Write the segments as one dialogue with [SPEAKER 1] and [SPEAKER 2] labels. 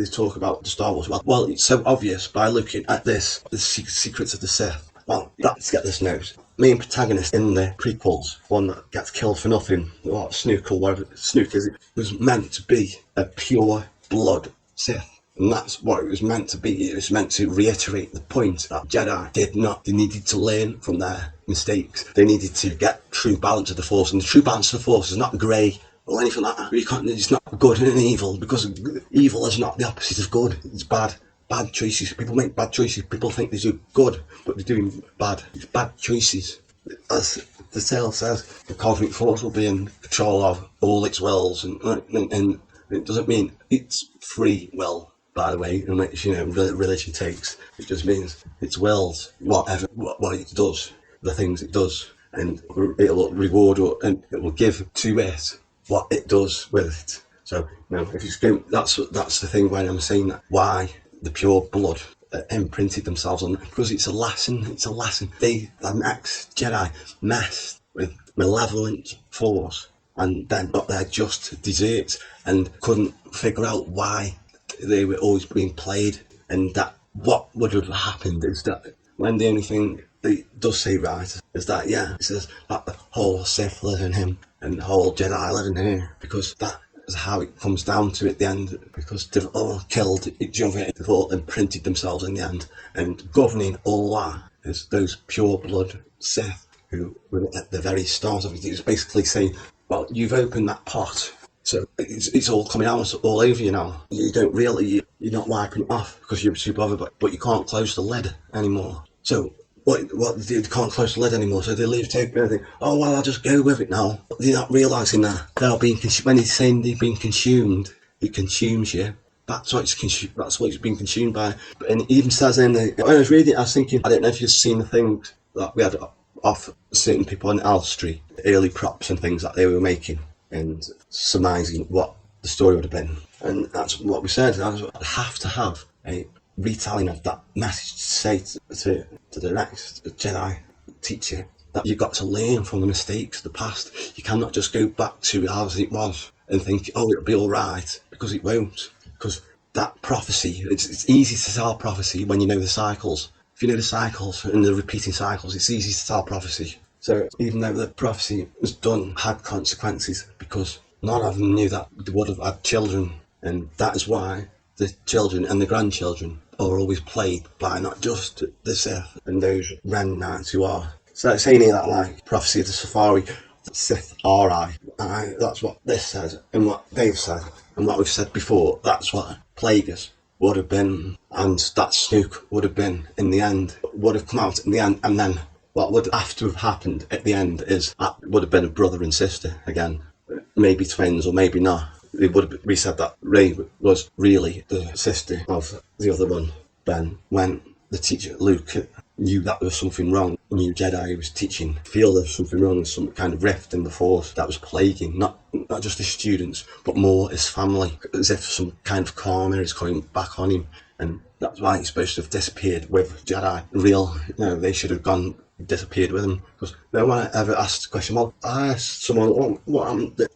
[SPEAKER 1] they talk about the Star Wars. Well, it's so obvious by looking at this, the secrets of the Sith. Well, let's get this note. Main protagonist in the prequels, one that gets killed for nothing, or Snoke or whatever Snoke is, it was meant to be a pure blood Sith. And that's what it was meant to be. It was meant to reiterate the point that Jedi did not. They needed to learn from their mistakes. They needed to get true balance of the Force. And the true balance of the Force is not grey or anything like that. It's not good and evil, because evil is not the opposite of good. It's bad. Bad choices. People make bad choices. People think they do good, but they're doing bad. It's bad choices. As the tale says, the cosmic force will be in control of all its wills, and it doesn't mean it's free will, by the way, in which religion takes. It just means its wills, whatever what it does, the things it does, and it will reward and it will give to it what it does with it. So if you that's the thing when I'm saying that. Why the pure blood imprinted themselves on it, because it's a lesson. The next Jedi messed with malevolent force and then got their just desserts and couldn't figure out why they were always being played, and that what would have happened is that when the only thing it does say right is that it says that the whole Sith live in him and the whole Jedi live in her, because that is how it comes down to at the end, because they've all killed each other, they've all imprinted themselves in the end, and governing all that is those pure blood Sith who were at the very start of it. It was basically saying, well, you've opened that pot, so it's all coming out all over you now. You don't really, you're not wiping it off because you're too bothered, but you can't close the lid anymore. So what they can't close the lid anymore, so they leave it open and think, oh well, I'll just go with it now. They're not realising that they're being when he's saying they've been consumed, it consumes you. That's what it's being consumed by. And it even says when I was reading it, I was thinking, I don't know if you've seen the things that we had off certain people on Elstree, early props and things that they were making and surmising what the story would have been. And that's what we said. I have to have a retelling of that message to say to the next Jedi teacher that you've got to learn from the mistakes of the past. You cannot just go back to as it was and think, oh, it'll be all right, because it won't. Because that prophecy, it's easy to tell prophecy when you know the cycles. If you know the cycles and the repeating cycles, it's easy to tell prophecy. So even though the prophecy was done, had consequences, because none of them knew that they would have had children, and that is why the children and the grandchildren are always played by not just the Sith and those Ren Knights who are. So it's saying here that like prophecy of the Safari, the Sith are I. That's what this says, and what they've said, and what we've said before. That's what Plagueis would have been, and that Snoke would have been in the end, would have come out in the end, and then what would have to have happened at the end is that would have been a brother and sister again, maybe twins or maybe not. We said that Rey was really the sister of the other one, Ben, when the teacher Luke knew that there was something wrong, knew Jedi was teaching, feel there was something wrong, some kind of rift in the Force that was plaguing not just his students, but more his family, as if some kind of karma is coming back on him, and that's why he's supposed to have disappeared with Jedi. They should have disappeared with him, because no one ever asked the question. Well, I asked someone,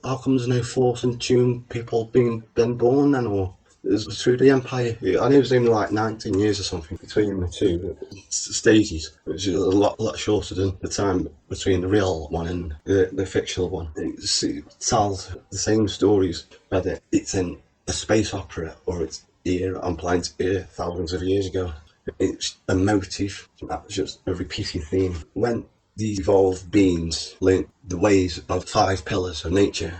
[SPEAKER 1] how come there's no Force and tune people being born then, or is through the Empire? I know it was only like 19 years or something between the two stages, which is a lot shorter than the time between the real one and the fictional one. It tells the same stories, whether it's in a space opera or it's here on planet Earth thousands of years ago. It's a motif, that's just a repeating theme. When these evolved beings learnt the ways of 5 pillars of nature,